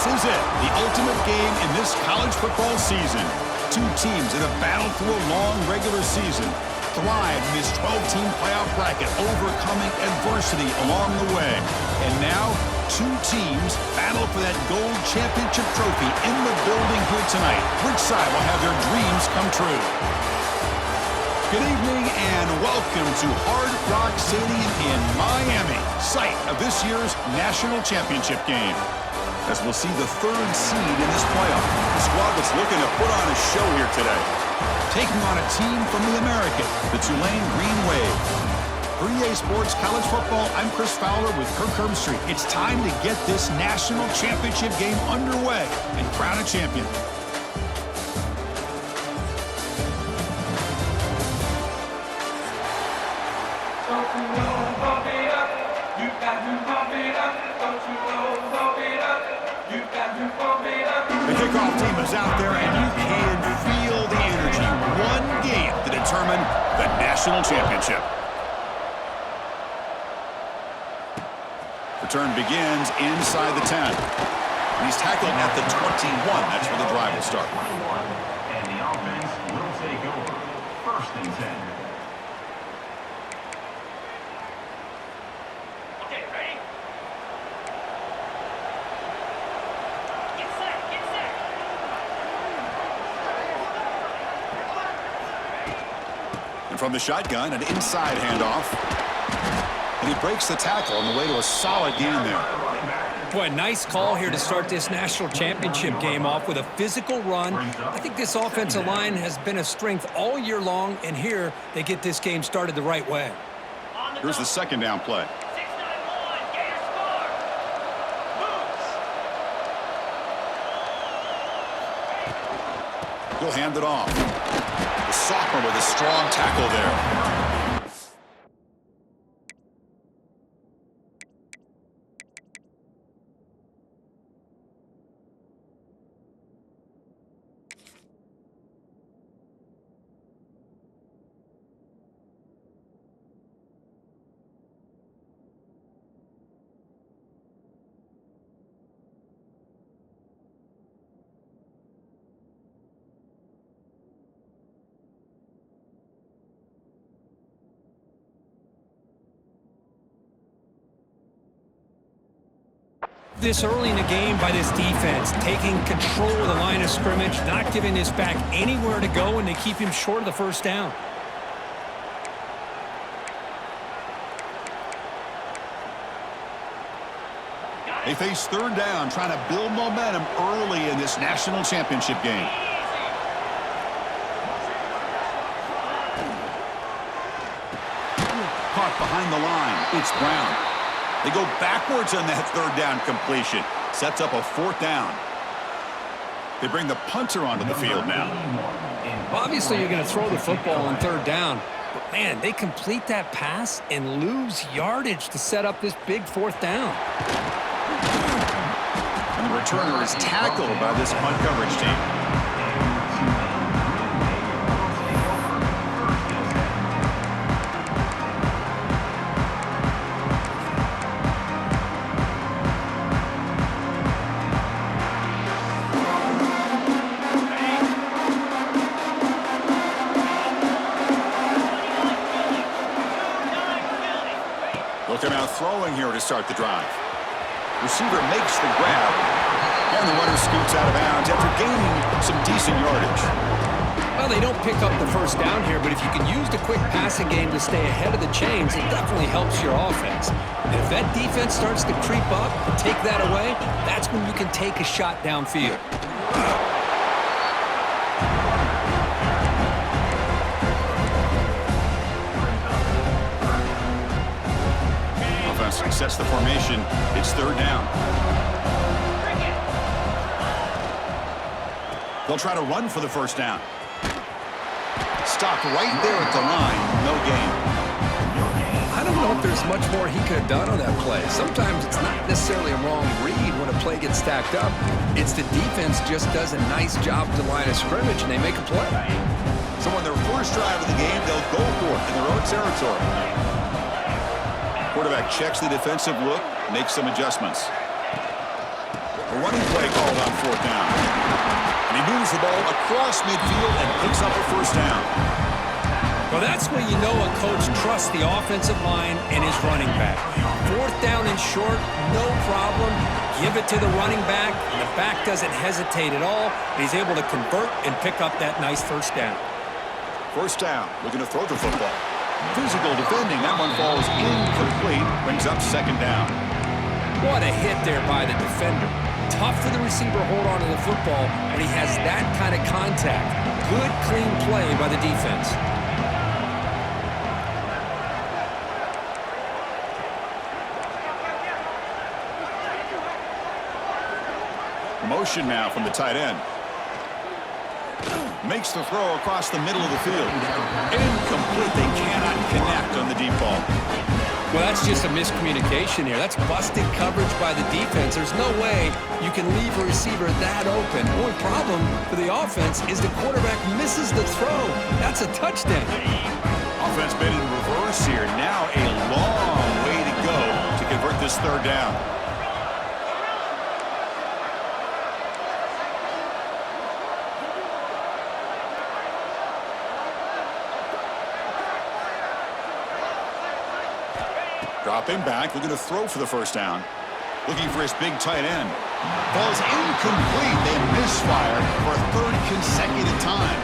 This is it, the ultimate game in this college football season. Two teams that have battled through a long regular season, thrived in this 12-team playoff bracket, overcoming adversity along the way. And now, two teams battle for that gold championship trophy in the building here tonight. Which side will have their dreams come true? Good evening and welcome to Hard Rock Stadium in Miami, site of this year's national championship game. As we'll see the third seed in this playoff, the squad that's looking to put on a show here today. Taking on a team from the American, the Tulane Green Wave. For EA Sports College Football, I'm Chris Fowler with Kirk Herbstreit. It's time to get this national championship game underway and crown a champion. The kickoff team is out there, and you can feel the energy. One game to determine the national championship. Return begins inside the 10. And he's tackled at the 21. That's where the drive will start. And the offense will take over. First and 10. From the shotgun, an inside handoff. And he breaks the tackle on the way to a solid gain there. Boy, nice call here to start this national championship game off with a physical run. I think this offensive line has been a strength all year long, and here they get this game started the right way. Here's the second down play. He'll hand it off. The sophomore with a strong tackle there. This early in the game by this defense, taking control of the line of scrimmage, not giving this back anywhere to go, and they keep him short of the first down. They face third down, trying to build momentum early in this national championship game. Caught behind the line. It's Brown. They go backwards on that third down completion. Sets up a fourth down. They bring the punter onto the field now. Obviously, you're going to throw the football on third down. But, man, they complete that pass and lose yardage to set up this big fourth down. And the returner is tackled by this punt coverage team. Come out throwing here to start the drive. Receiver makes the grab, and the runner scoots out of bounds after gaining some decent yardage. Well, they don't pick up the first down here, but if you can use the quick passing game to stay ahead of the chains, it definitely helps your offense. And if that defense starts to creep up and take that away, that's when you can take a shot downfield. Sets the formation. It's third down. They'll try to run for the first down. Stopped right there at the line. No gain. I don't know if there's much more he could have done on that play. Sometimes it's not necessarily a wrong read when a play gets stacked up. It's the defense just does a nice job at the line of scrimmage, and they make a play. So on their first drive of the game, they'll go for it in their own territory. Quarterback checks the defensive look, makes some adjustments. A running play called on fourth down. And he moves the ball across midfield and picks up a first down. Well, that's where you know a coach trusts the offensive line and his running back. Fourth down and short, no problem. Give it to the running back, and the back doesn't hesitate at all. He's able to convert and pick up that nice first down. First down, looking to throw the football. Physical defending, that one falls incomplete, brings up second down. What a hit there by the defender. Tough for the receiver to hold on to the football when he has that kind of contact. Good, clean play by the defense. Motion now from the tight end. Makes the throw across the middle of the field. Incomplete. They cannot connect on the deep ball. Well, that's just a miscommunication here. That's busted coverage by the defense. There's no way you can leave a receiver that open. The only problem for the offense is the quarterback misses the throw. That's a touchdown. Offense been in reverse here. Now a long way to go to convert this third down. Dropping back, looking to throw for the first down. Looking for his big tight end. Ball's incomplete. They misfire for a third consecutive time.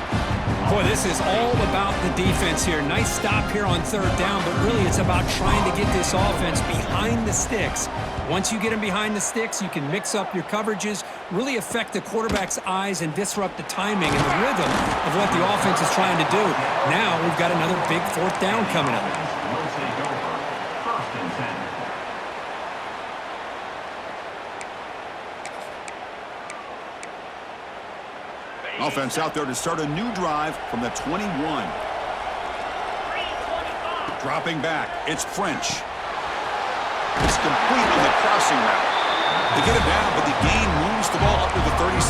Boy, this is all about the defense here. Nice stop here on third down, but really it's about trying to get this offense behind the sticks. Once you get them behind the sticks, you can mix up your coverages, really affect the quarterback's eyes and disrupt the timing and the rhythm of what the offense is trying to do. Now we've got another big fourth down coming up. Offense out there to start a new drive from the 21. Dropping back, it's French. It's complete on the crossing route. They get it down, but the gain moves the ball up to the 36.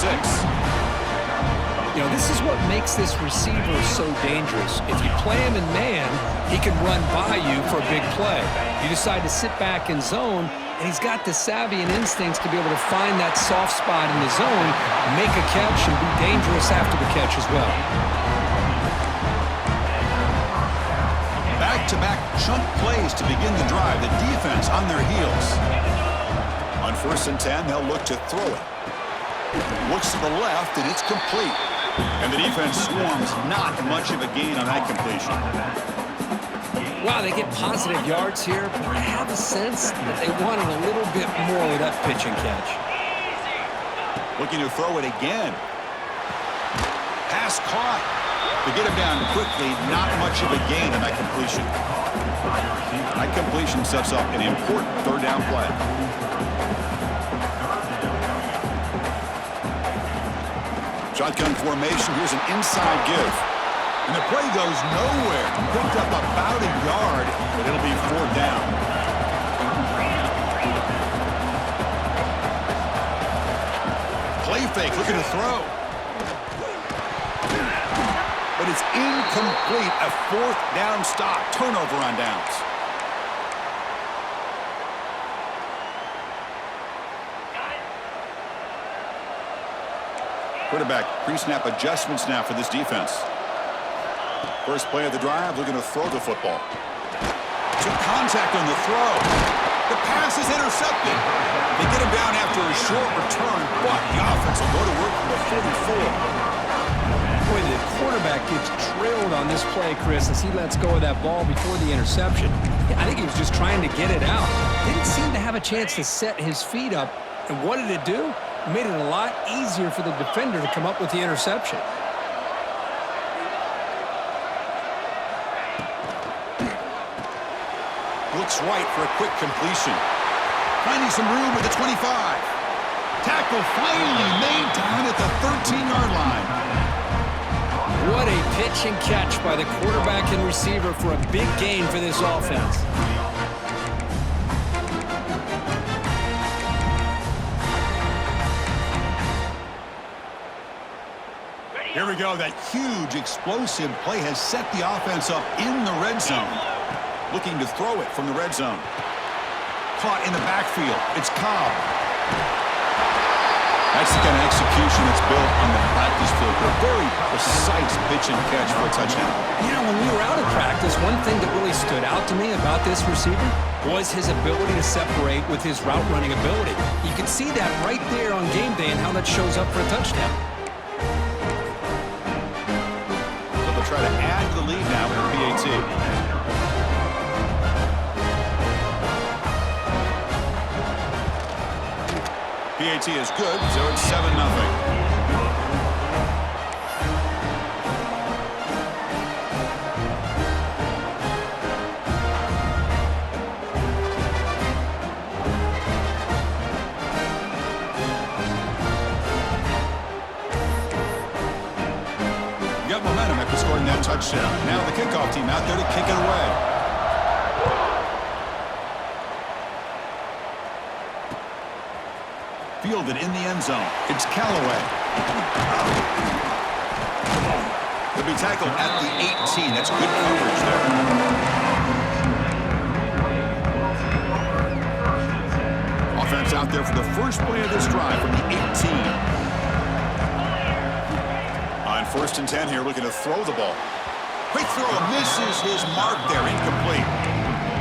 You know, this is what makes this receiver so dangerous. If you play him in man, he can run by you for a big play. You decide to sit back in zone, and he's got the savvy and instincts to be able to find that soft spot in the zone, make a catch, and be dangerous after the catch as well. Back-to-back chunk plays to begin the drive. The defense on their heels. On first and 10, they'll look to throw it. Looks to the left, and it's complete. And the defense swarms. Not much of a gain on that completion. Wow, they get positive yards here, but I have a sense that they wanted a little bit more with that pitch and catch. Looking to throw it again. Pass caught. To get him down quickly, not much of a gain on that completion. That completion sets up an important third down play. Shotgun formation. Here's an inside give. And the play goes nowhere. Picked up about a yard, but it'll be fourth down. Play fake, looking to throw. But it's incomplete. A fourth down stop. Turnover on downs. Quarterback pre-snap adjustments now for this defense. First play of the drive, looking to throw the football. Took contact on the throw. The pass is intercepted. They get him down after a short return, but the offense will go to work from the 44. Boy, the quarterback gets trailed on this play, Chris, as he lets go of that ball before the interception. I think he was just trying to get it out. Didn't seem to have a chance to set his feet up. And what did it do? It made it a lot easier for the defender to come up with the interception. Looks right for a quick completion. Finding some room at the 25. Tackle finally made down at the 13-yard line. What a pitch and catch by the quarterback and receiver for a big gain for this offense. Here we go. That huge explosive play has set the offense up in the red zone. Looking to throw it from the red zone. Caught in the backfield. It's Cobb. Complete. And the defense That's the kind of execution that's built on the practice field. A very precise pitch and catch for a touchdown. Yeah, when we were out of practice, one thing that really stood out to me about this receiver was his ability to separate with his route running ability. You can see that right there on game day and how that shows up for a touchdown. So they'll try to add to the lead now with the PAT. PAT is good, so it's 7-0. Got momentum after scoring that touchdown. Now the kickoff team out there to kick it away. Fielded in the end zone. It's Callaway. He'll be tackled at the 18. That's good coverage there. Offense out there for the first play of this drive from the 18. On 1st and 10 here, looking to throw the ball. Quick throw, misses his mark there, incomplete.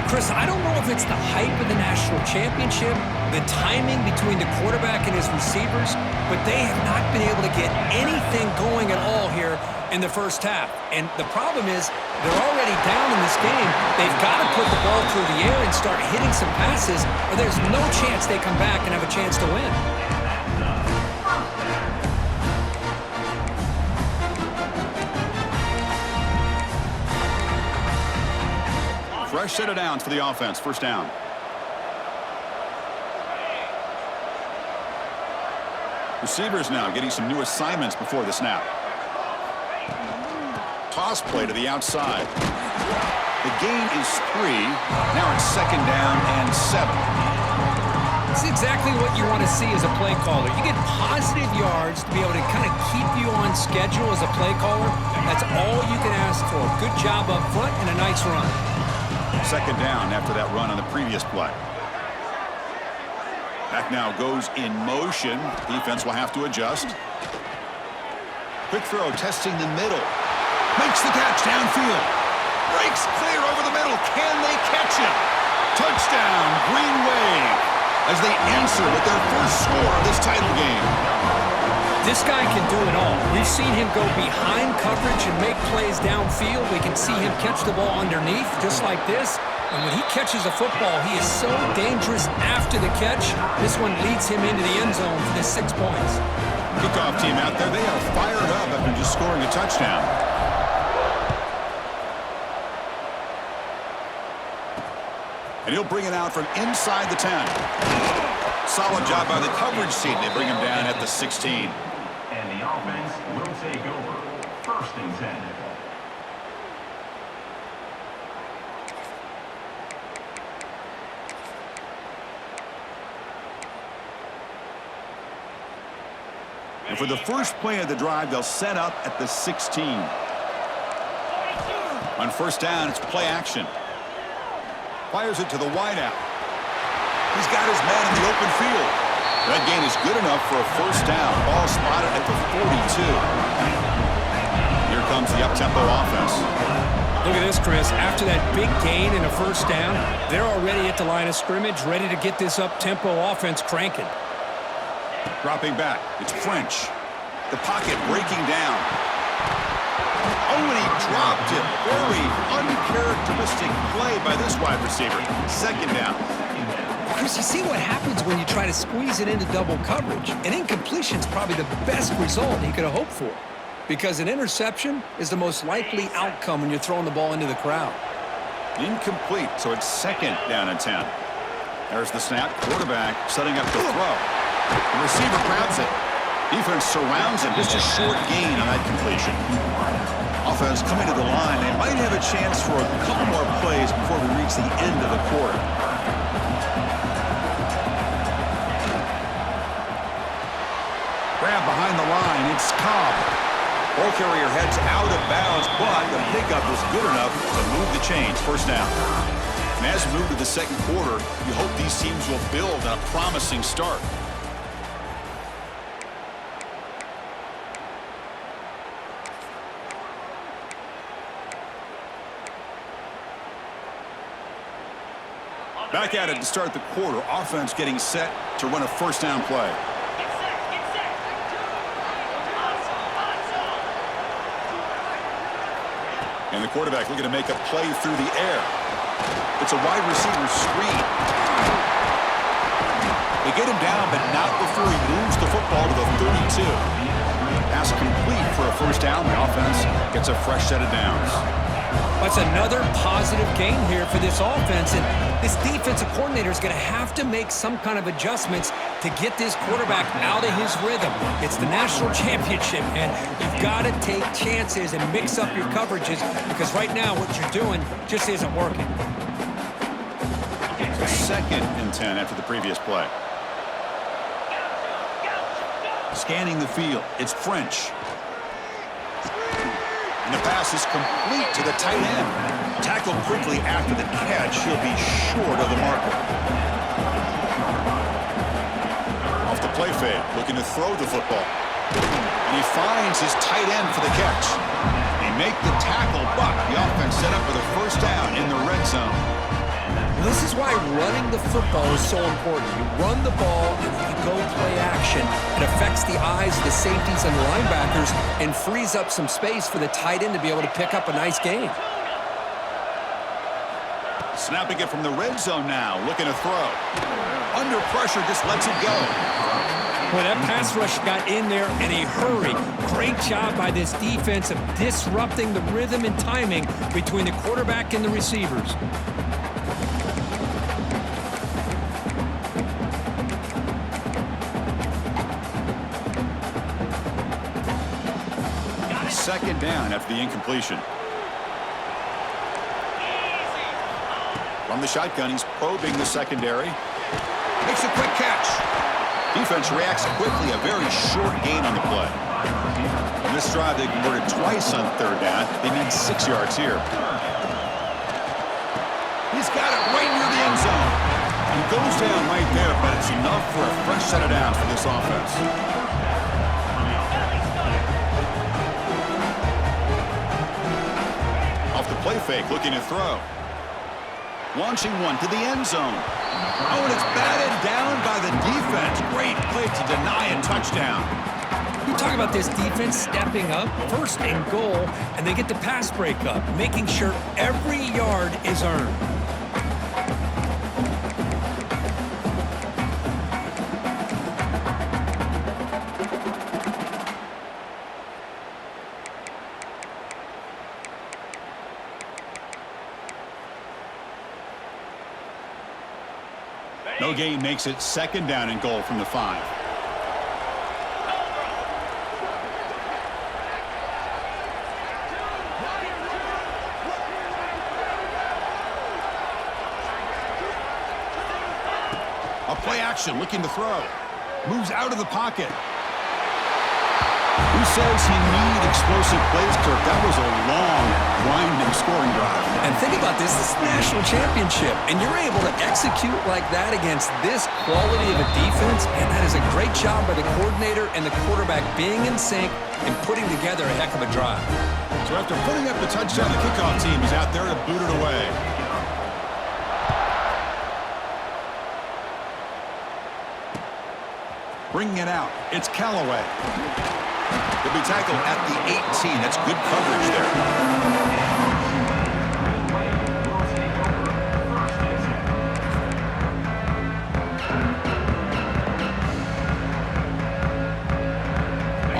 Chris, I don't know if it's the hype of the national championship, the timing between the quarterback and his receivers, but they have not been able to get anything going at all here in the first half. And the problem is they're already down in this game. They've got to put the ball through the air and start hitting some passes, or there's no chance they come back and have a chance to win. Fresh set of downs for the offense. First down. Receivers now getting some new assignments before the snap. Toss play to the outside. The gain is 3. Now it's 2nd down and 7. This is exactly what you want to see as a play caller. You get positive yards to be able to kind of keep you on schedule as a play caller. That's all you can ask for. Good job up front and a nice run. 2nd down after that run on the previous play. Back now goes in motion. Defense will have to adjust. Quick throw, testing the middle. Makes the catch downfield. Breaks clear over the middle. Can they catch him? Touchdown, Green Wave, as they answer with their first score of this title game. This guy can do it all. We've seen him go behind coverage and make plays downfield. We can see him catch the ball underneath, just like this. And when he catches a football, he is so dangerous after the catch. This one leads him into the end zone for the 6 points. Kickoff team out there, they are fired up after just scoring a touchdown. And he'll bring it out from inside the 10. Solid job by the coverage team. They bring him down at the 16. And the offense will take over. 1st and 10. And for the first play of the drive, they'll set up at the 16. On 1st down, it's play action. Fires it to the wideout. He's got his man in the open field. That gain is good enough for a 1st down. Ball spotted at the 42. Here comes the up-tempo offense. Look at this, Chris. After that big gain and a 1st down, they're already at the line of scrimmage, ready to get this up-tempo offense cranking. Dropping back. It's French. The pocket breaking down. Oh, and he dropped it. Very uncharacteristic play by this wide receiver. 2nd down. Chris, you see what happens when you try to squeeze it into double coverage. An incompletion is probably the best result he could have hoped for, because an interception is the most likely outcome when you're throwing the ball into the crowd. Incomplete, so it's 2nd down and 10. There's the snap. Quarterback setting up to throw. The receiver grabs it. Defense surrounds him. Just a short gain on that completion. Offense coming to the line. They might have a chance for a couple more plays before we reach the end of the quarter. Grab behind the line. It's Cobb. Ball carrier heads out of bounds, but the pickup is good enough to move the chains. 1st down. And as we move to the 2nd quarter, you hope these teams will build on a promising start. Back at it to start the quarter. Offense getting set to run a first down play. And the quarterback looking to make a play through the air. It's a wide receiver screen. They get him down, but not before he moves the football to the 32. Pass complete for a first down. The offense gets a fresh set of downs. That's another positive gain here for this offense, and this defensive coordinator is going to have to make some kind of adjustments to get this quarterback out of his rhythm. It's the national championship, man. You've got to take chances and mix up your coverages because right now what you're doing just isn't working. Second and 10 after the previous play. Scanning the field, it's French. And the pass is complete to the tight end. Tackled quickly after the catch. He'll be short of the marker. Off the play fake, looking to throw the football. And he finds his tight end for the catch. They make the tackle, but the offense set up with a first down in the red zone. This is why running the football is so important. You run the ball and you go play action. It affects the eyes of the safeties and the linebackers and frees up some space for the tight end to be able to pick up a nice gain. Snapping it from the red zone now, looking to throw. Under pressure, just lets it go. Boy, that pass rush got in there in a hurry. Great job by this defense of disrupting the rhythm and timing between the quarterback and the receivers. Second down after the incompletion. From the shotgun, he's probing the secondary. Makes a quick catch. Defense reacts quickly. A very short gain on the play. On this drive, they converted twice on third down. They need 6 yards here. He's got it right near the end zone. He goes down right there, but it's enough for a fresh set of downs for this offense. Play fake, looking to throw. Launching one to the end zone. Oh, and it's batted down by the defense. Great play to deny a touchdown. You talk about this defense stepping up, first and goal, and they get the pass breakup, making sure every yard is earned. No gain makes it second down and goal from the 5. A play action, looking to throw. Moves out of the pocket. Who says he needed explosive plays, Kirk? That was a long, grinding scoring drive. And think about this is the national championship, and you're able to execute like that against this quality of a defense, and that is a great job by the coordinator and the quarterback being in sync and putting together a heck of a drive. So after putting up the touchdown, the kickoff team is out there to boot it away. Bringing it out, it's Callaway. He'll be tackled at the 18. That's good coverage there.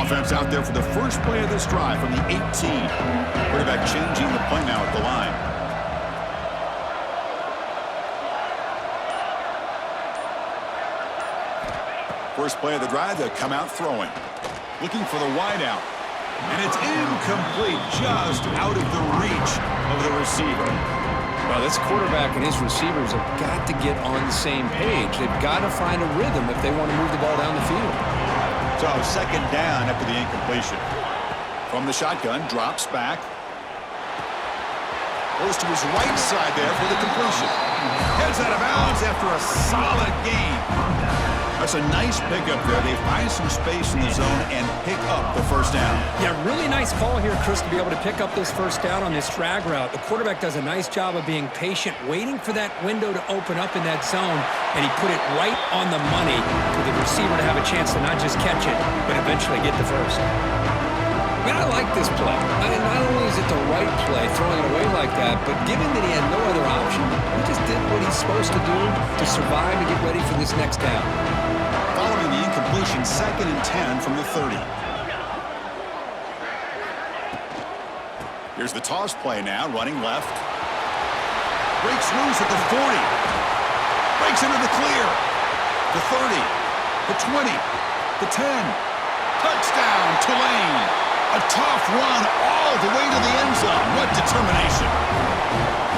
Offense out there for the first play of this drive from the 18. Quarterback changing the play now at the line. First play of the drive, they'll come out throwing. Looking for the wideout. And it's incomplete, just out of the reach of the receiver. Well, this quarterback and his receivers have got to get on the same page. They've got to find a rhythm if they want to move the ball down the field. So second down after the incompletion. From the shotgun, drops back. Goes to his right side there for the completion. Heads out of bounds after a solid gain. That's a nice pickup there. They find some space in the zone and pick up the first down. Yeah, really nice call here, Chris, to be able to pick up this first down on this drag route. The quarterback does a nice job of being patient, waiting for that window to open up in that zone, and he put it right on the money for the receiver to have a chance to not just catch it, but eventually get the first. Man, I like this play. I mean, not only is it the right play, throwing it away like that, but given that he had no other option, he just did what he's supposed to do to survive and get ready for this next down. Following the incompletion, 2nd and 10 from the 30. Here's the toss play now, running left. Breaks loose at the 40. Breaks into the clear. The 30. The 20. The 10. Touchdown, Tulane. A tough run all the way to the end zone. What determination.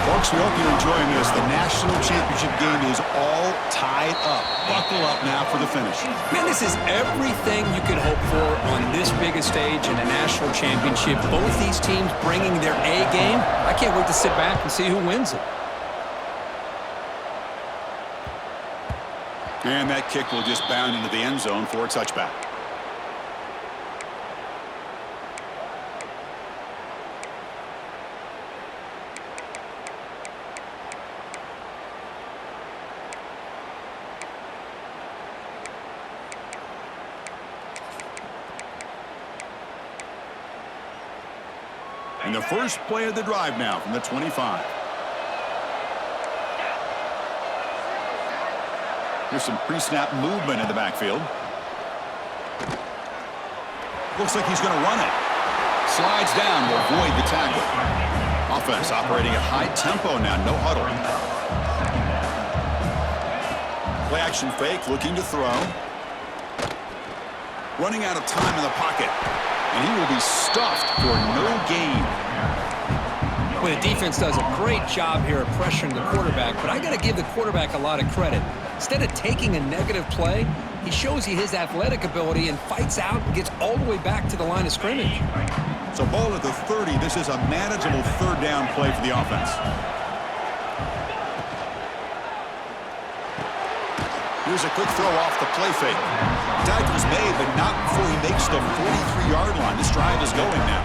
Folks, we hope you're enjoying this. The national championship game is all tied up. Buckle up now for the finish. Man, this is everything you could hope for on this biggest stage in a national championship. Both these teams bringing their A game. I can't wait to sit back and see who wins it. And that kick will just bound into the end zone for a touchback. And the first play of the drive now from the 25. Here's some pre-snap movement in the backfield. Looks like he's going to run it. Slides down to avoid the tackle. Offense operating at high tempo now, no huddle. Play action fake, looking to throw. Running out of time in the pocket. And he will be stuffed for no gain. Well, the defense does a great job here of pressuring the quarterback, but I got to give the quarterback a lot of credit. Instead of taking a negative play, he shows you his athletic ability and fights out and gets all the way back to the line of scrimmage. So ball at the 30. This is a manageable third down play for the offense. Here's a quick throw off the play fake. Tackle's made, but not before he makes the 43-yard line. This drive is going now.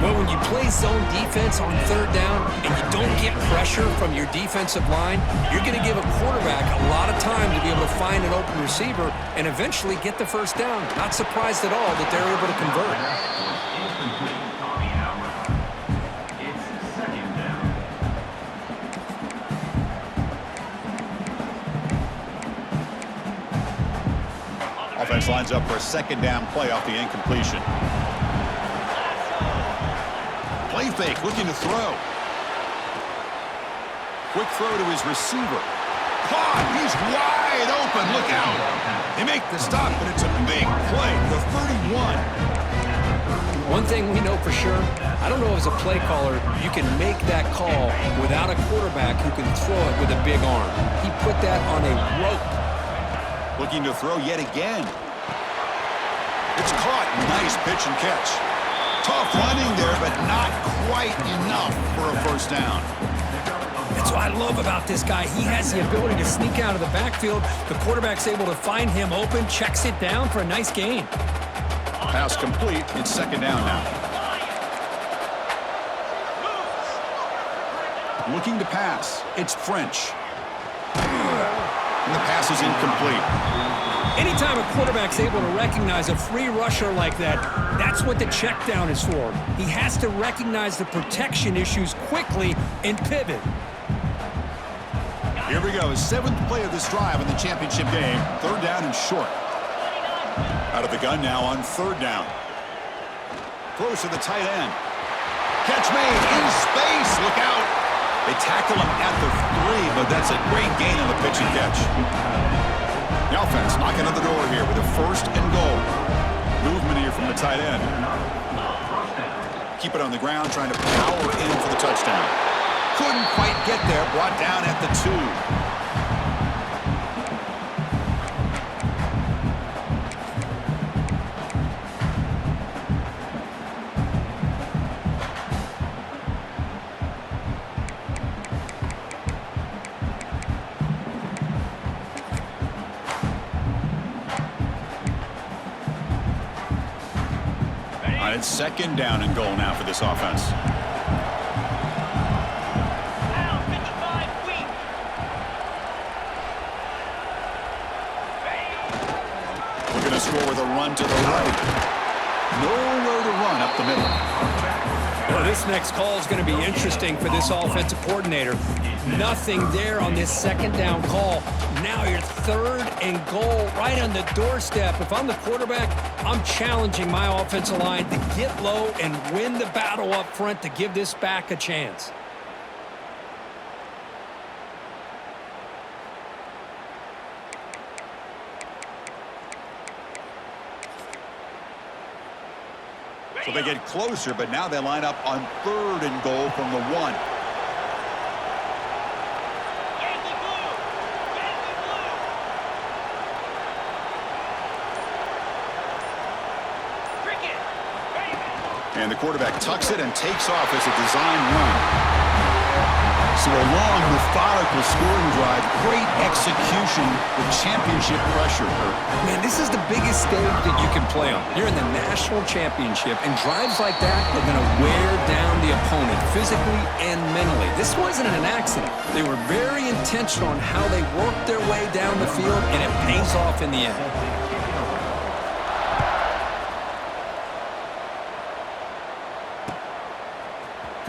Well, when you play zone defense on third down and you don't get pressure from your defensive line, you're going to give a quarterback a lot of time to be able to find an open receiver and eventually get the first down. Not surprised at all that they're able to convert. Offense lines up for a second down play off the incompletion. Play fake, looking to throw. Quick throw to his receiver. Caught, he's wide open, look out. They make the stop, but it's a big play. The 31. One thing we know for sure, I don't know as a play caller, you can make that call without a quarterback who can throw it with a big arm. He put that on a rope. Looking to throw yet again. It's caught. Nice pitch and catch. Tough running there, but not quite enough for a first down. That's what I love about this guy. He has the ability to sneak out of the backfield. The quarterback's able to find him open, checks it down for a nice gain. Pass complete. It's second down now. Looking to pass. It's French. And the pass is incomplete. Anytime a quarterback's able to recognize a free rusher like that, that's what the check down is for. He has to recognize the protection issues quickly and pivot. Here we go. 7th play of this drive in the championship game. Third down and short. Out of the gun now on third down. Throws to the tight end. Catch made in space. Look out. They tackle him at the 3, but that's a great gain on the pitch and catch. The offense knocking on the door here with a first and goal. Movement here from the tight end. Keep it on the ground, trying to power in for the touchdown. Couldn't quite get there, brought down at the 2. right, it's second down and goal now for this offense. We're going to score with a run to the right. Nowhere to run up the middle. Well, this next call is going to be interesting for this offensive coordinator. Nothing there on this second down call. Now you're third and goal right on the doorstep. If I'm the quarterback, I'm challenging my offensive line to get low and win the battle up front to give this back a chance. So they get closer, but now they line up on third and goal from the 1. And the quarterback tucks it and takes off as a design run. So a long, methodical scoring drive, great execution with championship pressure. Man, this is the biggest stage that you can play on. You're in the national championship, and drives like that are going to wear down the opponent physically and mentally. This wasn't an accident. They were very intentional on how they worked their way down the field, and it pays off in the end.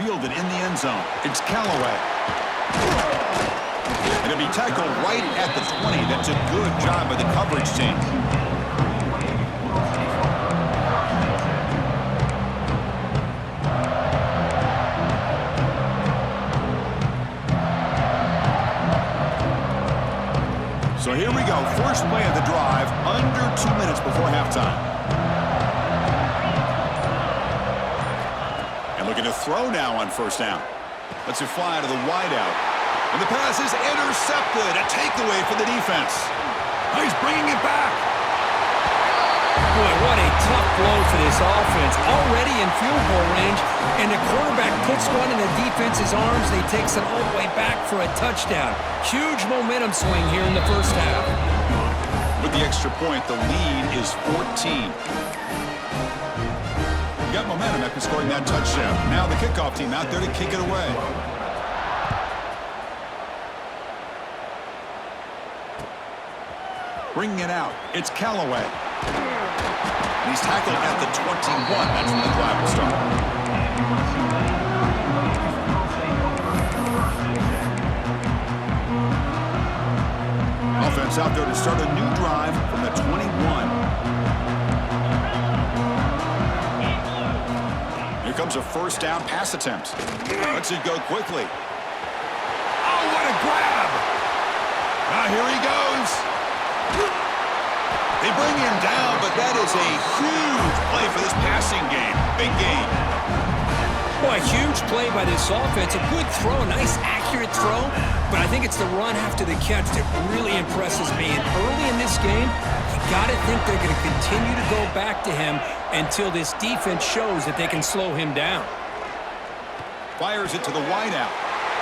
Fielded in the end zone. It's Callaway. It'll be tackled right at the 20. That's a good job by the coverage team. So here we go. First play of the drive, under 2 minutes before halftime. And looking to throw now on first down. Lets it fly to the wideout. And the pass is intercepted. A takeaway for the defense. Oh, he's bringing it back. Boy, what a tough blow for this offense. Already in field goal range, and the quarterback puts one in the defense's arms, and he takes it all the way back for a touchdown. Huge momentum swing here in the first half. With the extra point, the lead is 14. Got momentum after scoring that touchdown. Now the kickoff team out there to kick it away. Bringing it out, it's Callaway. And he's tackled at the 21. That's when the drive will start. Offense out there to start a new drive from the 21. Here comes a first down pass attempt. Lets it go quickly. Oh, what a grab! Now here he goes. They bring him down, but that is a huge play for this passing game. Big game. Boy, a huge play by this offense. A good throw, nice accurate throw, but I think it's the run after the catch that really impresses me. And early in this game, you got to think they're going to continue to go back to him until this defense shows that they can slow him down. Fires it to the wideout.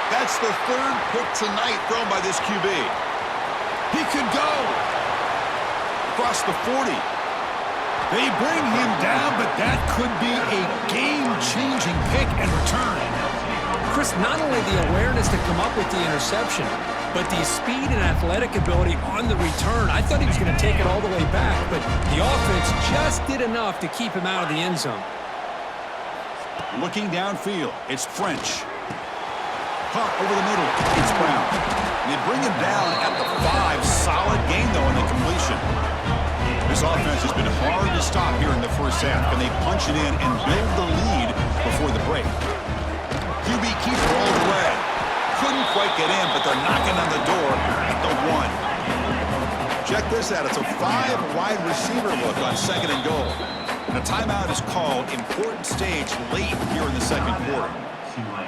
That's the third pick tonight thrown by this QB. He could go across the 40. They bring him down, but that could be a game-changing pick and return. Chris, not only the awareness to come up with the interception, but the speed and athletic ability on the return. I thought he was going to take it all the way back, but the offense just did enough to keep him out of the end zone. Looking downfield, it's French. Caught over the middle, it's Brown. And they bring him down at the 5. Solid game, though, in the completion. This offense has been hard to stop here in the first half. Can they punch it in and build the lead before the break? QB keeper all the way. Couldn't quite get in, but they're knocking on the door at the 1. Check this out. It's a 5-wide receiver look on second and goal. And a timeout is called. Important stage late here in the second quarter. Tulane.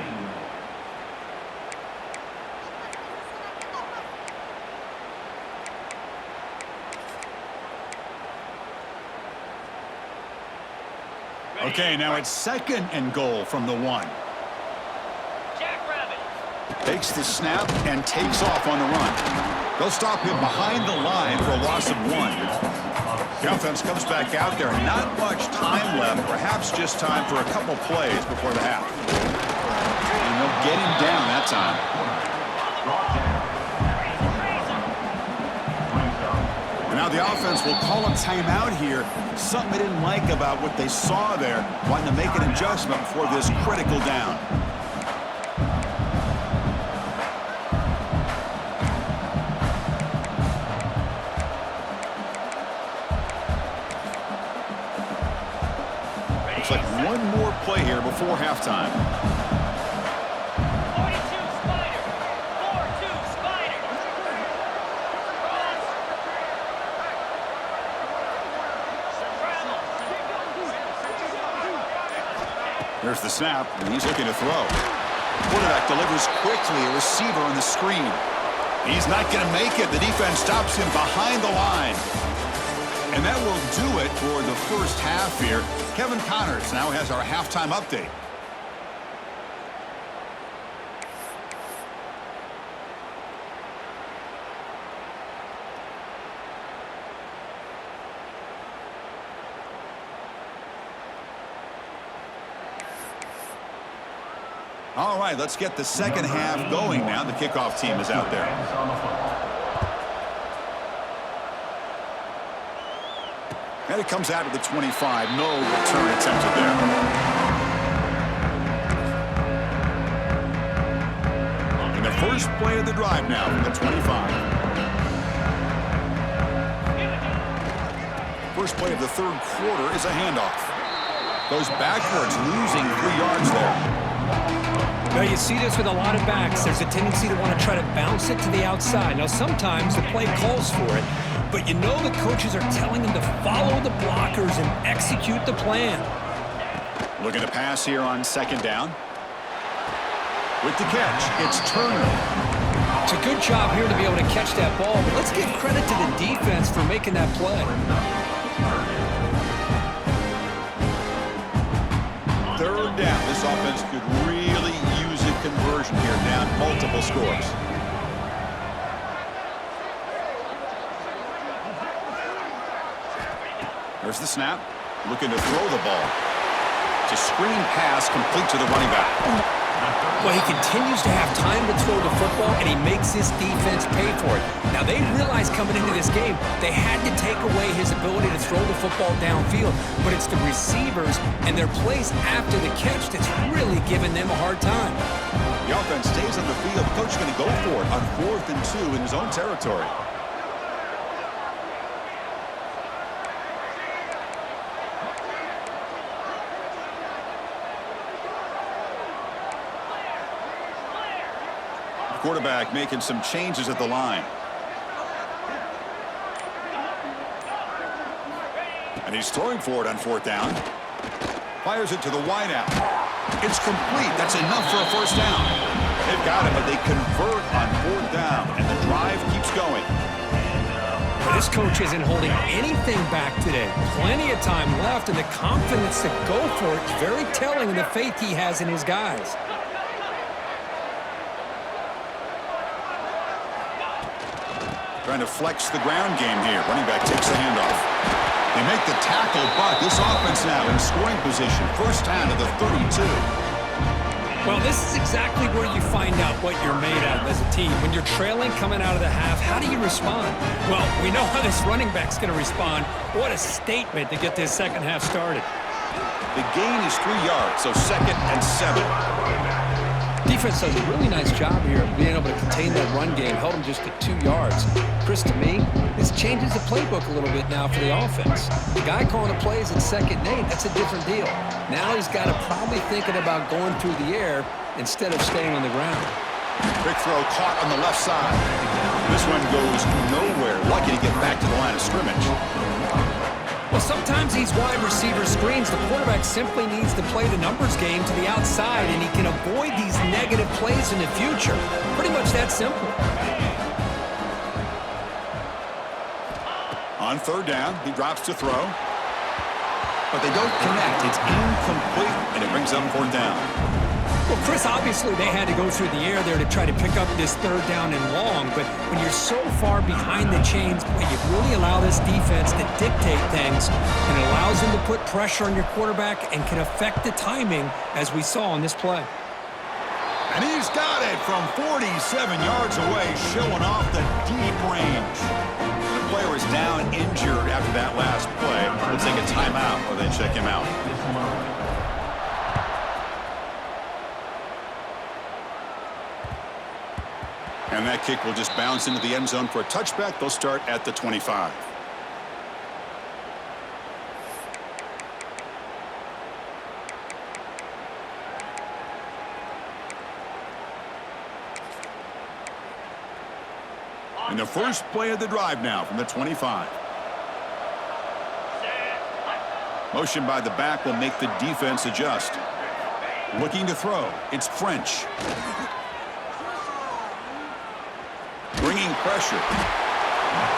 Okay, now it's second and goal from the 1. Takes the snap and takes off on the run. They'll stop him behind the line for a loss of 1. The offense comes back out there. Not much time left. Perhaps just time for a couple plays before the half. And they'll get him down that time. And now the offense will call a timeout here. Something they didn't like about what they saw there. Wanting to make an adjustment before this critical down. Looks like one more play here before halftime. 42 Spider. 4-2 Spider. Here's the snap, and he's looking to throw. Quarterback delivers quickly, a receiver on the screen. He's not going to make it. The defense stops him behind the line. And that will do it for the first half here. Kevin Connors now has our halftime update. All right, let's get the second half going now. The kickoff team is out there. And it comes out of the 25. No return attempted there. And the first play of the drive now from the 25. First play of the third quarter is a handoff. Goes backwards, losing 3 yards there. Now, you see this with a lot of backs. There's a tendency to want to try to bounce it to the outside. Now, sometimes the play calls for it, but you know the coaches are telling them to follow the blockers and execute the plan. Looking to pass here on second down. With the catch, it's Turner. It's a good job here to be able to catch that ball, but let's give credit to the defense for making that play. Third down. This offense could really use a conversion here, down multiple scores. There's the snap. Looking to throw the ball. It's a screen pass complete to the running back. Well, he continues to have time to throw the football, and he makes his defense pay for it. Now, they realized coming into this game they had to take away his ability to throw the football downfield, but it's the receivers and their plays after the catch that's really giving them a hard time. The offense stays on the field. The coach is going to go for it on 4th and 2 in his own territory. Quarterback making some changes at the line. And he's throwing for it on 4th down. Fires it to the wideout. It's complete. That's enough for a first down. They've got it, but they convert on 4th down, and the drive keeps going. But this coach isn't holding anything back today. Plenty of time left, and the confidence to go for it is very telling of the faith he has in his guys. Trying to flex the ground game here. Running back takes the handoff. They make the tackle, but this offense now in scoring position. First down to the 32. Well, this is exactly where you find out what you're made of as a team. When you're trailing coming out of the half, how do you respond? Well, we know how this running back's going to respond. What a statement to get this second half started. The gain is 3 yards, so 2nd and 7. Defense does a really nice job here of being able to contain that run game, held them just at 2 yards. Chris, to me, this changes the playbook a little bit now for the offense. The guy calling the plays at 2nd and 8, that's a different deal. Now he's got to probably thinking about going through the air instead of staying on the ground. Big throw caught on the left side. This one goes nowhere. Lucky to get back to the line of scrimmage. Well, sometimes these wide receiver screens, the quarterback simply needs to play the numbers game to the outside, and he can avoid these negative plays in the future. Pretty much that simple. On 3rd down, he drops to throw. But they don't connect. It's incomplete, and it brings up 4th down. Well, Chris, obviously they had to go through the air there to try to pick up this third down and long, but when you're so far behind the chains, boy, you really allow this defense to dictate things, and it allows them to put pressure on your quarterback and can affect the timing, as we saw on this play. And he's got it from 47 yards away, showing off the deep range. The player is down injured after that last play. We'll take a timeout or then check him out. And that kick will just bounce into the end zone for a touchback. They'll start at the 25. And the first play of the drive now from the 25. Motion by the back will make the defense adjust. Looking to throw. It's French. Bringing pressure.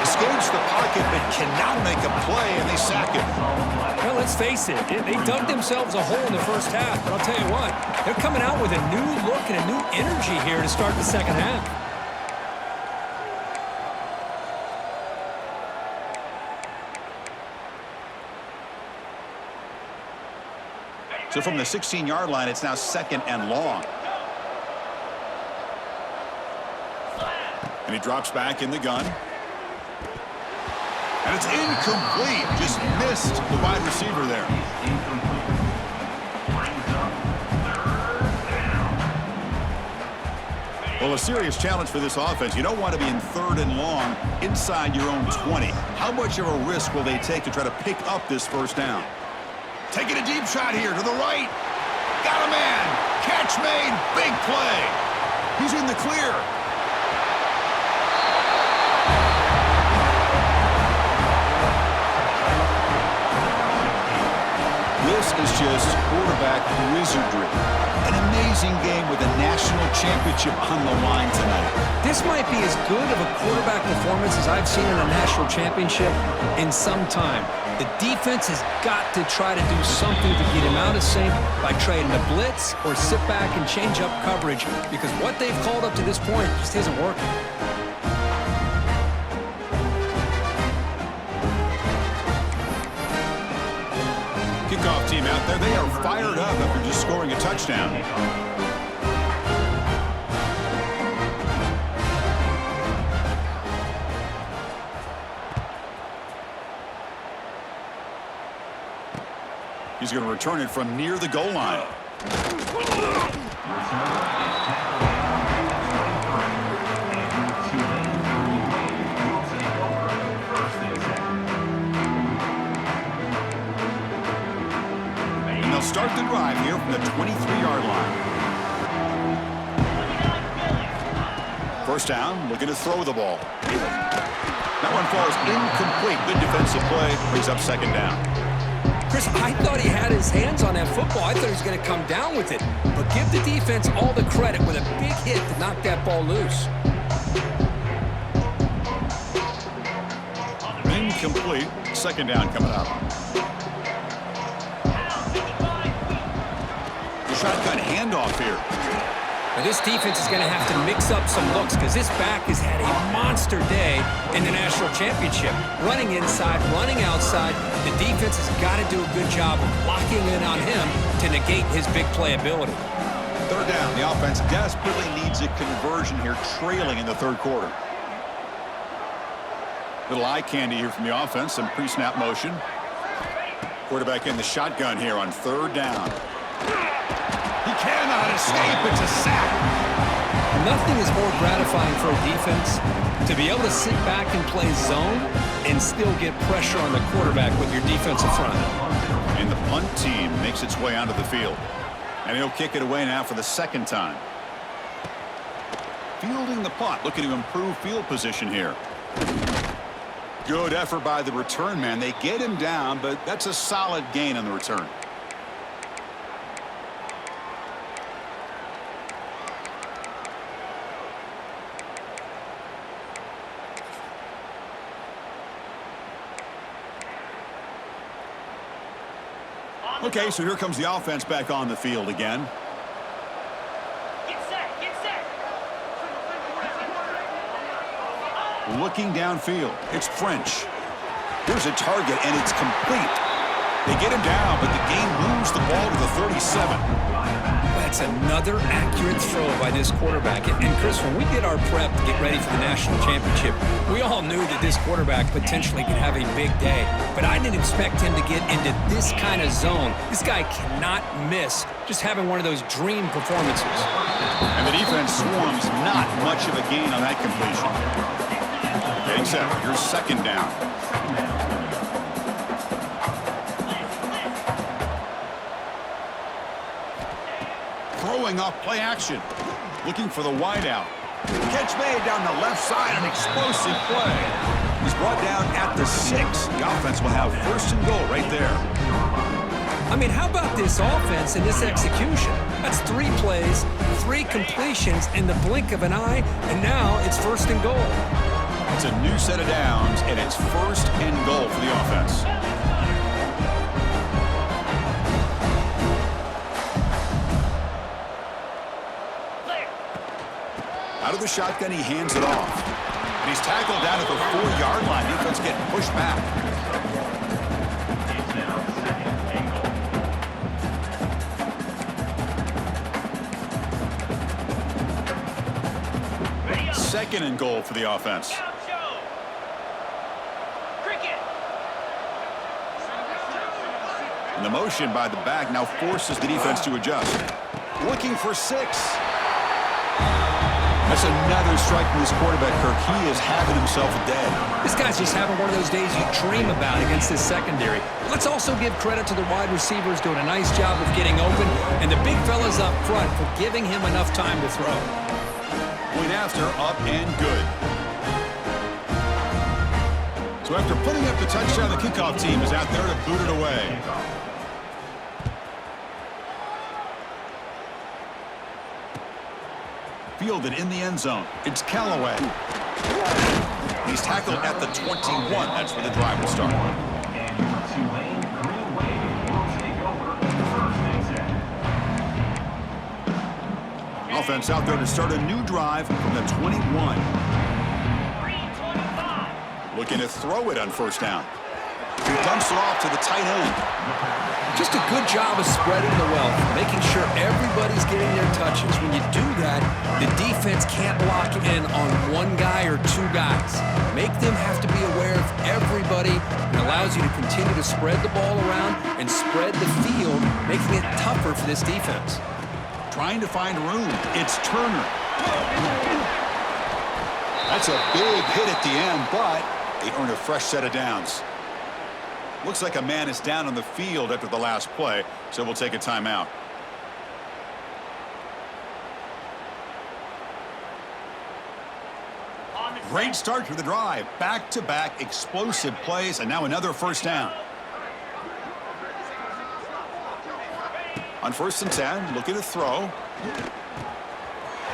Escapes the pocket but cannot make a play, and they sack him. Well, let's face it, they dug themselves a hole in the first half, but I'll tell you what, they're coming out with a new look and a new energy here to start the second half. So from the 16-yard line, it's now second and long. And he drops back in the gun. And it's incomplete. Just missed the wide receiver there. Well, a serious challenge for this offense. You don't want to be in third and long inside your own 20. How much of a risk will they take to try to pick up this first down? Taking a deep shot here to the right. Got a man. Catch made. Big play. He's in the clear. This is just quarterback wizardry. An amazing game with a national championship on the line tonight. This might be as good of a quarterback performance as I've seen in a national championship in some time. The defense has got to try to do something to get him out of sync by trading the blitz or sit back and change up coverage, because what they've called up to this point just isn't working. Kickoff team out there. They are fired up after just scoring a touchdown. He's going to return it from near the goal line. And they'll start the drive here from the 23-yard line. First down, looking to throw the ball. That one falls incomplete. Good defensive play, brings up second down. Chris, I thought he had his hands on that football. I thought he was going to come down with it. But give the defense all the credit with a big hit to knock that ball loose. Incomplete. Second down coming up. The shotgun handoff here. Now this defense is going to have to mix up some looks, because this back has had a monster day in the national championship. Running inside, running outside. The defense has got to do a good job of locking in on him to negate his big play ability. Third down. The offense desperately needs a conversion here, trailing in the third quarter. Little eye candy here from the offense. Some pre-snap motion. Quarterback in the shotgun here on third down. He cannot escape. It's a sack. Nothing is more gratifying for a defense to be able to sit back and play zone and still get pressure on the quarterback with your defensive front. And the punt team makes its way onto the field. And he'll kick it away now for the second time. Fielding the punt, looking to improve field position here. Good effort by the return man. They get him down, but that's a solid gain on the return. Okay, so here comes the offense back on the field again. Looking downfield. It's French. Here's a target, and it's complete. They get him down, but the game moves the ball to the 37. That's another accurate throw by this quarterback. And Chris, when we did our prep to get ready for the national championship, we all knew that this quarterback potentially could have a big day. But I didn't expect him to get into this kind of zone. This guy cannot miss, just having one of those dream performances. And the defense swarms, not much of a gain on that completion. Getting set. Here's second down. Throwing off play action. Looking for the wideout. Catch made down the left side. An explosive play. He's brought down at the 6. The offense will have first and goal right there. I mean, how about this offense and this execution? That's 3 plays, 3 completions in the blink of an eye, and now it's first and goal. It's a new set of downs, and it's first and goal for the offense. Out of the shotgun, he hands it off. And he's tackled down at the 4-yard line. Defense getting pushed back. Second and goal for the offense. And the motion by the back now forces the defense to adjust. Looking for 6. That's another strike from this quarterback, Kirk. He is having himself a day. This guy's just having one of those days you dream about against this secondary. Let's also give credit to the wide receivers doing a nice job of getting open, and the big fellas up front for giving him enough time to throw. Point after, up and good. So after putting up the touchdown, the kickoff team is out there to boot it away. Fielded in the end zone. It's Callaway. He's tackled at the 21. That's where the drive will start. And your Tulane Green Wave will take over first and 10. Offense out there to start a new drive from the 21. Looking to throw it on first down. He dumps it off to the tight end. Just a good job of spreading the wealth, making sure everybody's getting their touches. When you do that, the defense can't lock in on one guy or 2 guys. Make them have to be aware of everybody. It allows you to continue to spread the ball around and spread the field, making it tougher for this defense. Trying to find room. It's Turner. That's a big hit at the end, but they earn a fresh set of downs. Looks like a man is down on the field after the last play, so we'll take a timeout. Great start to the drive. Back-to-back explosive plays, and now another first down. On first and 10, looking to throw.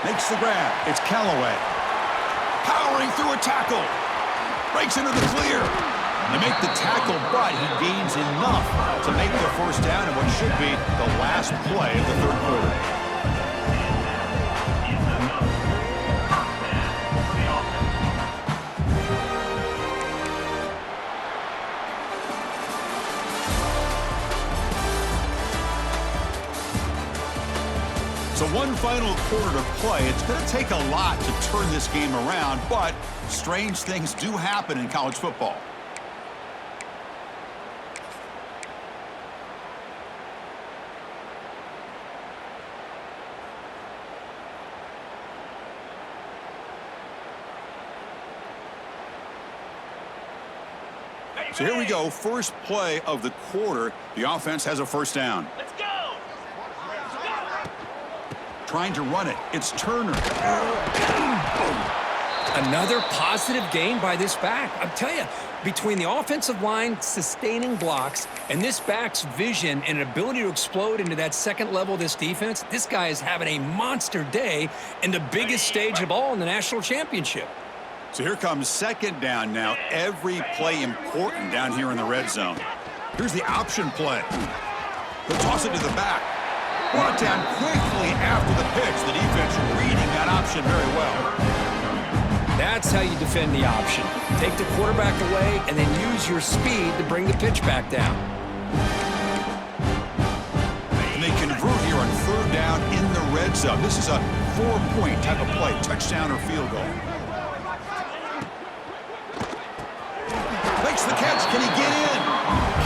Makes the grab. It's Callaway. Powering through a tackle. Breaks into the clear. They make the tackle, but he gains enough to make the first down in what should be the last play of the third quarter. So one final quarter to play. It's going to take a lot to turn this game around, but strange things do happen in college football. So here we go, first play of the quarter. The offense has a first down. Let's go! Trying to run it. It's Turner. Another positive gain by this back. I'm telling you, between the offensive line sustaining blocks and this back's vision and ability to explode into that second level of this defense, this guy is having a monster day in the biggest stage of all in the national championship. So here comes second down now. Every play important down here in the red zone. Here's the option play. They'll toss it to the back. Brought down quickly after the pitch. The defense reading that option very well. That's That's how you defend the option. Take the quarterback away and then use your speed to bring the pitch back down. And they convert here on third down in the red zone. This is a 4-point type of play, touchdown or field goal. Makes the catch. Can he get in?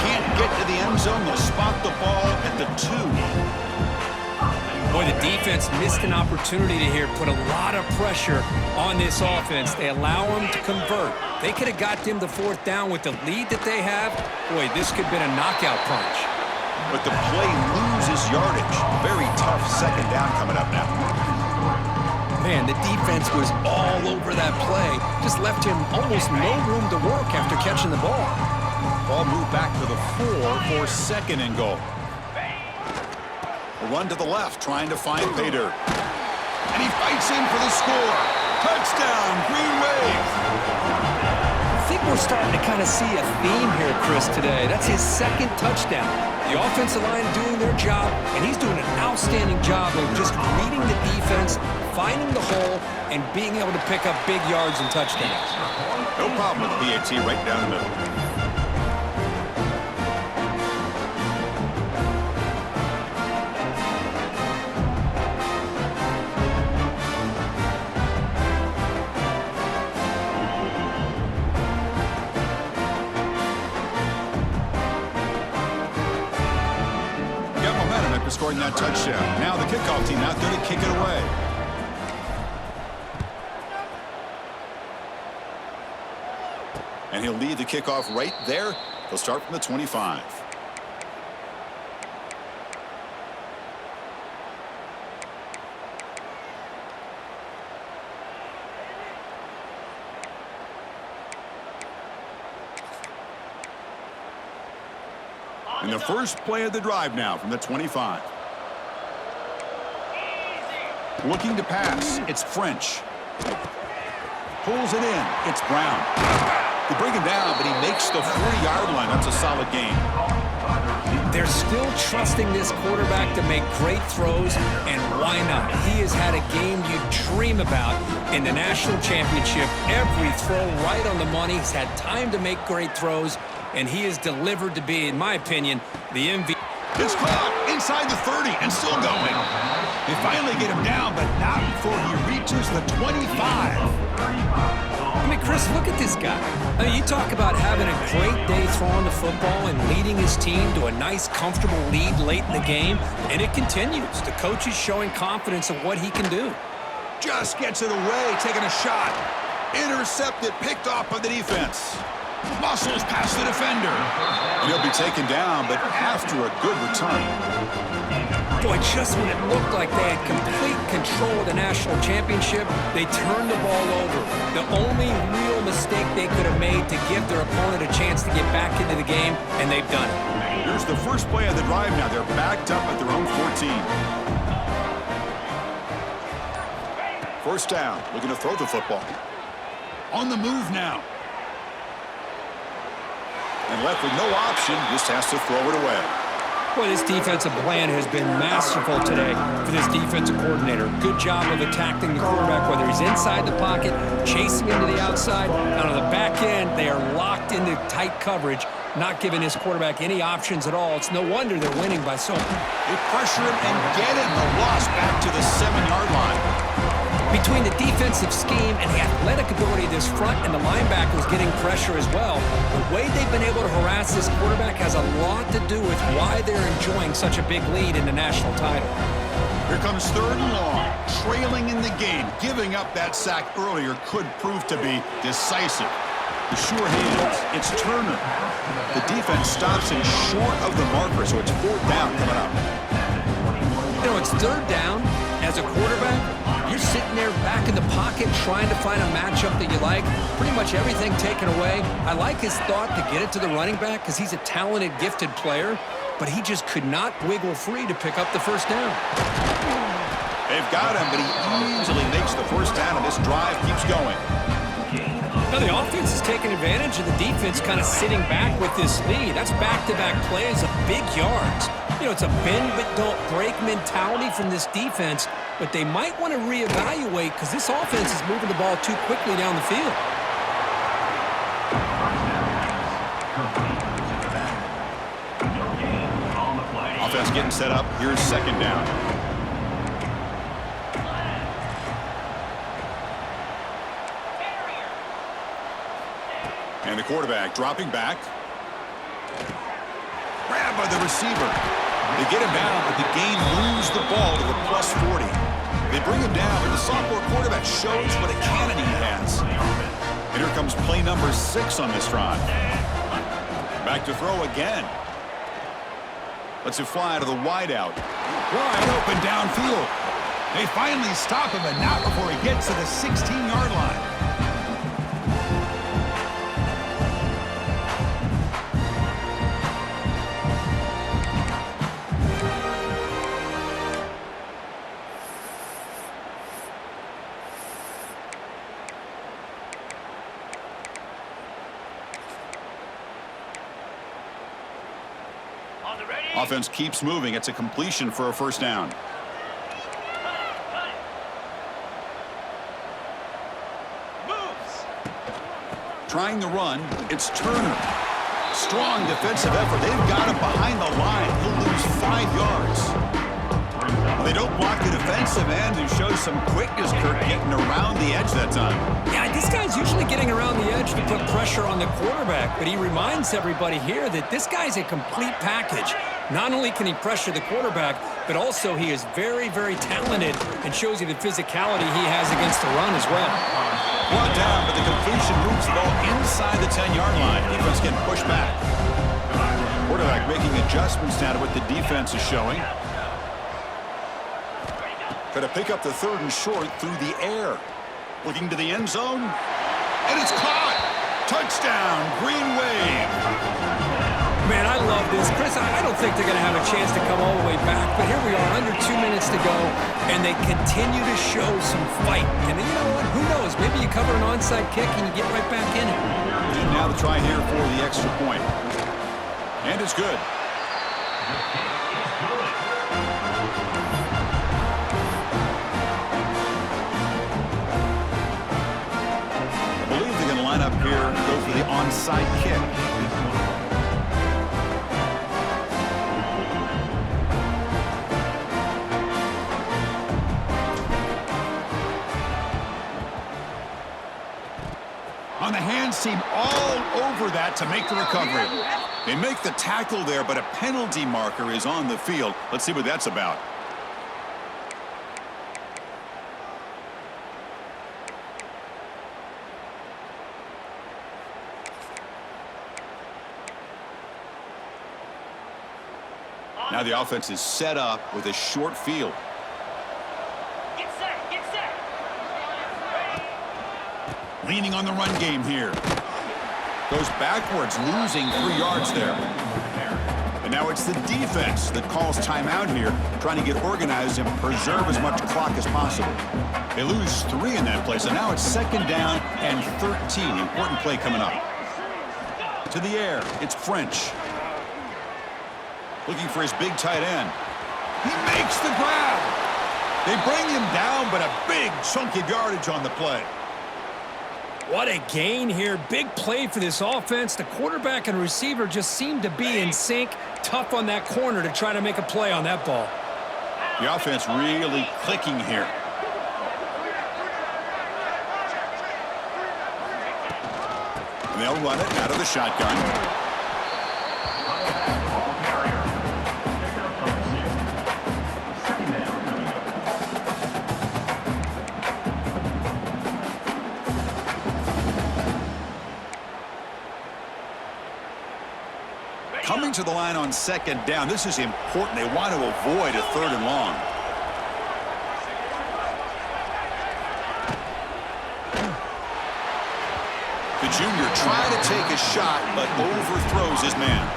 Can't get to the end zone. They'll spot the ball at the 2. Boy, the defense missed an opportunity to here put a lot of pressure on this offense. They allow them to convert. They could have got them to fourth down with the lead that they have. Boy, this could have been a knockout punch. But the play loses yardage. Very tough second down coming up now. Man, the defense was all over that play. Just left him almost no room to work after catching the ball. Ball moved back to the 4 for second and goal. A run to the left, trying to find Pater. And he fights in for the score. Touchdown, Green Wave. I think we're starting to kind of see a theme here, Chris, today. That's his second touchdown. The offensive line doing their job, and he's doing an outstanding job of just reading the defense, finding the hole, and being able to pick up big yards and touchdowns. No problem with the PAT right down the middle. Scoring that touchdown. Now the kickoff team out there to kick it away. And he'll lead the kickoff right there. They'll start from the 25. And the first play of the drive now from the 25. Looking to pass. It's French. Pulls it in. It's Brown. They bring him down, but he makes the 40-yard line. That's a solid gain. They're still trusting this quarterback to make great throws, and why not? He has had a game you dream about in the national championship. Every throw right on the money. He's had time to make great throws, and he is delivered to be, in my opinion, the MVP. It's caught inside the 30 and still going. They finally get him down, but not before he reaches the 25. I mean, Chris, look at this guy. I mean, you talk about having a great day throwing the football and leading his team to a nice, comfortable lead late in the game, and it continues. The coach is showing confidence of what he can do. Just gets it away, taking a shot. Intercepted, picked off by the defense. Muscles past the defender. And he'll be taken down, but after a good return. Boy, just when it looked like they had complete control of the national championship, they turned the ball over. The only real mistake they could have made to give their opponent a chance to get back into the game, and they've done it. Here's the first play of the drive now. They're backed up at their own 14. First down, looking to throw the football. On the move now. And left with no option, just has to throw it away. Boy, this defensive plan has been masterful today for this defensive coordinator. Good job of attacking the quarterback, whether he's inside the pocket, chasing him to the outside. Out on the back end, they are locked into tight coverage, not giving his quarterback any options at all. It's no wonder they're winning by so much. They pressure him and get him. The loss back to the 7-yard line. Between the defensive scheme and the athletic ability of this front and the linebackers getting pressure as well, the way they've been able to harass this quarterback has a lot to do with why they're enjoying such a big lead in the national title. Here comes third and long, trailing in the game. Giving up that sack earlier could prove to be decisive. The sure hands, it's Turner. The defense stops him short of the marker, so it's fourth down coming up. You know, it's third down. As a quarterback, you're sitting there back in the pocket trying to find a matchup that you like. Pretty much everything taken away. I like his thought to get it to the running back because he's a talented, gifted player, but he just could not wiggle free to pick up the first down. They've got him, but he easily makes the first down, and this drive keeps going. Now the offense is taking advantage of the defense kind of sitting back with this lead. That's back-to-back plays of big yards. You know, it's a bend but don't break mentality from this defense, but they might want to reevaluate because this offense is moving the ball too quickly down the field. Offense getting set up. Here's second down. And the quarterback dropping back. Grabbed by the receiver. They get him down, but the game moves the ball to the plus 40. They bring him down, but the sophomore quarterback shows what a cannon he has. And here comes play number 6 on this drive. Back to throw again. Lets it fly to the wideout. Wide open downfield. They finally stop him, and not before he gets to the 16-yard line. Offense keeps moving. It's a completion for a first down. Trying the run, it's Turner. Strong defensive effort. They've got him behind the line. He'll lose 5 yards. They don't block the defensive end, who shows some quickness, Kirk, getting around the edge that time. Yeah, this guy's usually getting around the edge to put pressure on the quarterback, but he reminds everybody here that this guy's a complete package. Not only can he pressure the quarterback, but also he is very, very talented and shows you the physicality he has against the run as well. Brought down, but the completion moves the ball inside the 10-yard line. Defense getting pushed back. Quarterback making adjustments now to what the defense is showing. Going to pick up the 3rd and short through the air. Looking to the end zone. And it's caught. Touchdown, Green Wave. Man, I love this. Chris, I don't think they're going to have a chance to come all the way back, but here we are, under 2 minutes to go, and they continue to show some fight. And you know what? Who knows? Maybe you cover an onside kick and you get right back in it. And now the try here for the extra point. And it's good. I believe they're going to line up here and go for the onside kick. On the hands team all over that to make the recovery. They make the tackle there, but a penalty marker is on the field. Let's see what that's about. Now the offense is set up with a short field. Get set, get set. Leaning on the run game here. Goes backwards, losing 3 yards there. And now it's the defense that calls timeout here, trying to get organized and preserve as much clock as possible. They lose 3 in that play, so now it's 2nd down and 13. Important play coming up. To the air, it's French. Looking for his big tight end. He makes the grab. They bring him down, but a big chunk of yardage on the play. What a gain here. Big play for this offense. The quarterback and receiver just seem to be in sync. Tough on that corner to try to make a play on that ball. The offense really clicking here. And they'll run it out of the shotgun. Coming to the line on 2nd down. This is important. They want to avoid a 3rd and long. The junior trying to take a shot, but overthrows his man.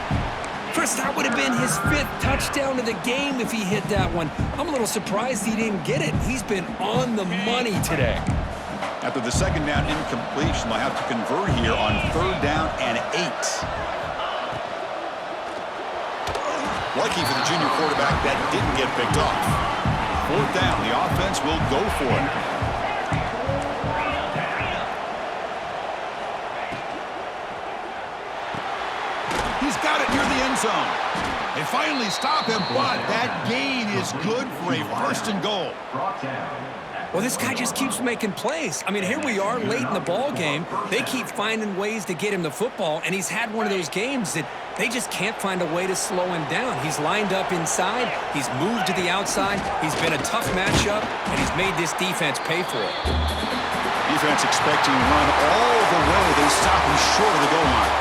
Chris, that would have been his 5th touchdown of the game if he hit that one. I'm a little surprised he didn't get it. He's been on the money today. After the 2nd down incompletion, they'll have to convert here on 3rd down and 8. Lucky for the junior quarterback, that didn't get picked off. 4th down, the offense will go for it. He's got it near the end zone. They finally stop him, but that gain is good for a 1st and goal. Brought down. Well, this guy just keeps making plays. I mean, here we are late in the ball game. They keep finding ways to get him the football, and he's had one of those games that they just can't find a way to slow him down. He's lined up inside. He's moved to the outside. He's been a tough matchup, and he's made this defense pay for it. Defense expecting to run all the way. They stop him short of the goal line.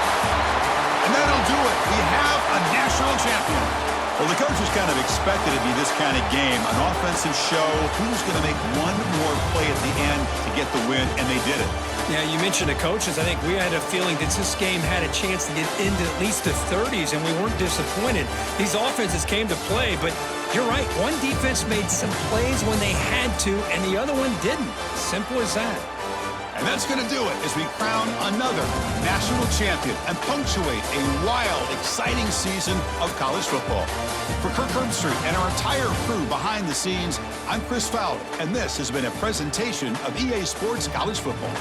And that'll do it. We have a national champion. Well, the coaches kind of expected it to be this kind of game, an offensive show. Who's going to make one more play at the end to get the win, and they did it. Yeah, you mentioned the coaches. I think we had a feeling that this game had a chance to get into at least the 30s, and we weren't disappointed. These offenses came to play, but you're right. One defense made some plays when they had to, and the other one didn't. Simple as that. And that's going to do it as we crown another national champion and punctuate a wild, exciting season of college football. For Kirk Herbstreit and our entire crew behind the scenes, I'm Chris Fowler, and this has been a presentation of EA Sports College Football.